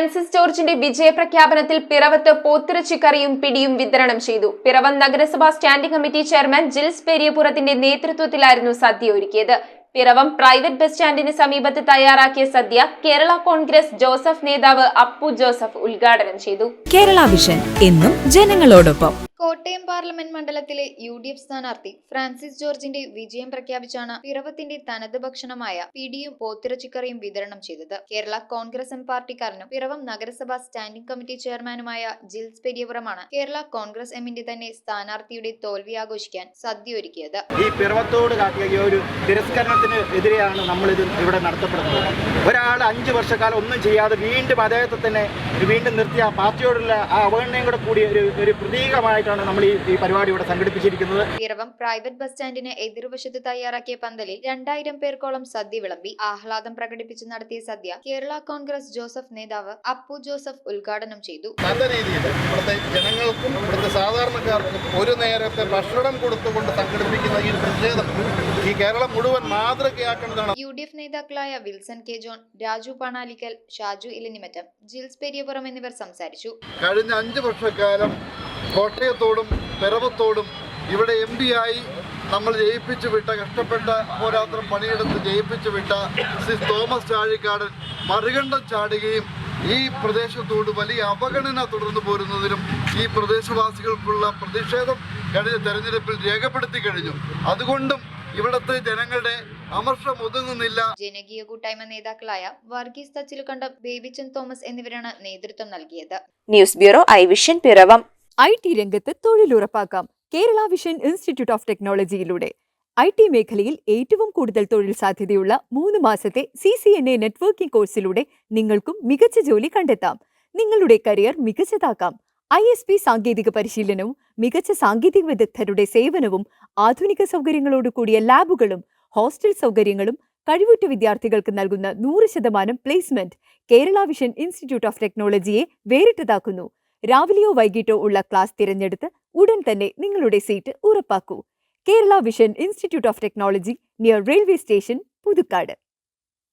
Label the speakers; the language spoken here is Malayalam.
Speaker 1: ഫ്രാൻസിസ് ജോർജിന്റെ വിജയപ്രഖ്യാപനത്തിൽ പിറവത്ത് പോത്തിറച്ചിക്കറിയും പിടിയും വിതരണം ചെയ്തു. പിറവം നഗരസഭാ സ്റ്റാൻഡിംഗ് കമ്മിറ്റി ചെയർമാൻ ജിൽസ് പെരിയപുറത്തിന്റെ നേതൃത്വത്തിലായിരുന്നു സദ്യ ഒരുക്കിയത്. പിറവം പ്രൈവറ്റ് ബസ് സ്റ്റാൻഡിന് സമീപത്ത് തയ്യാറാക്കിയ സദ്യ കേരള കോൺഗ്രസ് ജോസഫ് നേതാവ് അപ്പു ജോസഫ് ഉദ്ഘാടനം ചെയ്തു.
Speaker 2: കേരള വിഷൻ എന്നും ജനങ്ങളോടൊപ്പം.
Speaker 3: കോട്ടയം പാർലമെന്റ് മണ്ഡലത്തിലെ UDF സ്ഥാനാർത്ഥി ഫ്രാൻസിസ് ജോർജിന്റെ വിജയം പ്രഖ്യാപിച്ചാണ് പിറവത്തിന്റെ തനത് ഭക്ഷണമായ പിടിയും പോത്തിറച്ചിക്കറിയും വിതരണം ചെയ്തത്. കേരള കോൺഗ്രസ് എം പാർട്ടിക്കാരനും പിറവം നഗരസഭാ സ്റ്റാൻഡിംഗ് കമ്മിറ്റി ചെയർമാനുമായ ജിൽസ് പെരിയപുറമാണ് കേരള കോൺഗ്രസ് എമ്മിന്റെ തന്നെ സ്ഥാനാർത്ഥിയുടെ തോൽവി ആഘോഷിക്കാൻ സദ്യ ഒരുക്കിയത്.
Speaker 4: ഈ പിറവത്തോട് കാട്ടിയ ഒരു തിരസ്കരണത്തിന് എതിരെയാണ് നമ്മൾ ഇത് ഇവിടെ നടത്തപ്പെടുന്നത്. ഒരാൾ 5 വർഷക്കാലം ഒന്നും ചെയ്യാതെ വീണ്ടും അദ്ദേഹത്തെ തന്നെ വീണ്ടും നിർത്തിയ പാർട്ടിയോടുള്ള ആ അവഗണനയും കൂടെ കൂടി ഒരു പ്രതീകമായിട്ടാണ് നമ്മൾ ഈ പരിപാടി ഇവിടെ സംഘടിപ്പിച്ചിരിക്കുന്നത്.
Speaker 3: പിറവം പ്രൈവറ്റ് ബസ് സ്റ്റാൻഡിന് എതിർവശത്ത് തയ്യാറാക്കിയ പന്തലിൽ 2000 പേർക്കോളം സദ്യ വിളമ്പി. ആഹ്ലാദം പ്രകടിപ്പിച്ച് നടത്തിയ സദ്യ കേരള കോൺഗ്രസ് ജോസഫ് നേതാവ് അപ്പു ജോസഫ് ഉദ്ഘാടനം ചെയ്തു.
Speaker 5: നല്ല രീതിയിൽ ഇവിടുത്തെ ജനങ്ങൾക്കും ഇവിടുത്തെ സാധാരണക്കാർക്കും ഒരു നേരത്തെ ഭക്ഷണം കൊടുത്തുകൊണ്ട് സംഘടിപ്പിക്കുന്ന ഈ പ്രതിഷേധം ഈ കേരളം മുഴുവൻ മാതൃകയാക്കേണ്ടതാണ്.
Speaker 3: UDF നേതാക്കളായ Wilson K John, Raju Panalickal, Shaju Elanimattom, Jils Periyapuram എന്നിവർ സംസാരിച്ചു.
Speaker 5: കഴിഞ്ഞ 5 വർഷക്കാലം കോട്ടയത്തോടും പിറവത്തോടും ഇവിടെ MP ആയി നമ്മൾ ജയിപ്പിച്ചു വിട്ട, കഷ്ടപ്പെട്ട പോരാത്രം പണിയെടുത്ത് ജയിപ്പിച്ചു വിട്ട തോമസ് ചാഴിക്കാടൻ മറുകണ്ഠം ചാടുകയും ഈ പ്രദേശത്തോട് വലിയ അവഗണന തുടർന്നു പോരുന്നതിനും ഈ പ്രദേശവാസികൾക്കുള്ള പ്രതിഷേധം കഴിഞ്ഞ തെരഞ്ഞെടുപ്പിൽ രേഖപ്പെടുത്തി കഴിഞ്ഞു. അതുകൊണ്ടും ഇവിടുത്തെ ജനങ്ങളുടെ അമർഷം ഒതുങ്ങുന്നില്ല.
Speaker 3: ജനകീയ കൂട്ടായ്മ നേതാക്കളായ വർഗീസ് തച്ചിലുകണ്ടം, ബേബിച്ചൻ തോമസ് എന്നിവരാണ് നേതൃത്വം നൽകിയത്.
Speaker 2: News bureau I vision Piravom. IT രംഗത്ത് തൊഴിലുറപ്പാക്കാം കേരള വിഷൻ ഇൻസ്റ്റിറ്റ്യൂട്ട് ഓഫ് ടെക്നോളജിയിലൂടെ. IT മേഖലയിൽ ഏറ്റവും കൂടുതൽ തൊഴിൽ സാധ്യതയുള്ള 3 മാസത്തെ CCNA നെറ്റ്വർക്കിംഗ് കോഴ്സിലൂടെ നിങ്ങൾക്കും മികച്ച ജോലി കണ്ടെത്താം. നിങ്ങളുടെ കരിയർ മികച്ചതാക്കാം. ISP സാങ്കേതിക പരിശീലനവും മികച്ച സാങ്കേതിക വിദഗ്ധരുടെ സേവനവും ആധുനിക സൗകര്യങ്ങളോട് കൂടിയ ലാബുകളും ഹോസ്റ്റൽ സൗകര്യങ്ങളും കഴിവുറ്റ വിദ്യാർത്ഥികൾക്ക് നൽകുന്ന 100% placement Kerala vision institute of ടെക്നോളജിയെ വേറിട്ടതാക്കുന്നു. രാവിലെയോ വൈകിട്ടോ ഉള്ള ക്ലാസ് തിരഞ്ഞെടുത്ത് ഉടൻ തന്നെ നിങ്ങളുടെ സീറ്റ് ഉറപ്പാക്കൂ. Kerala vision institute of technology, near railway station, Puthukkad.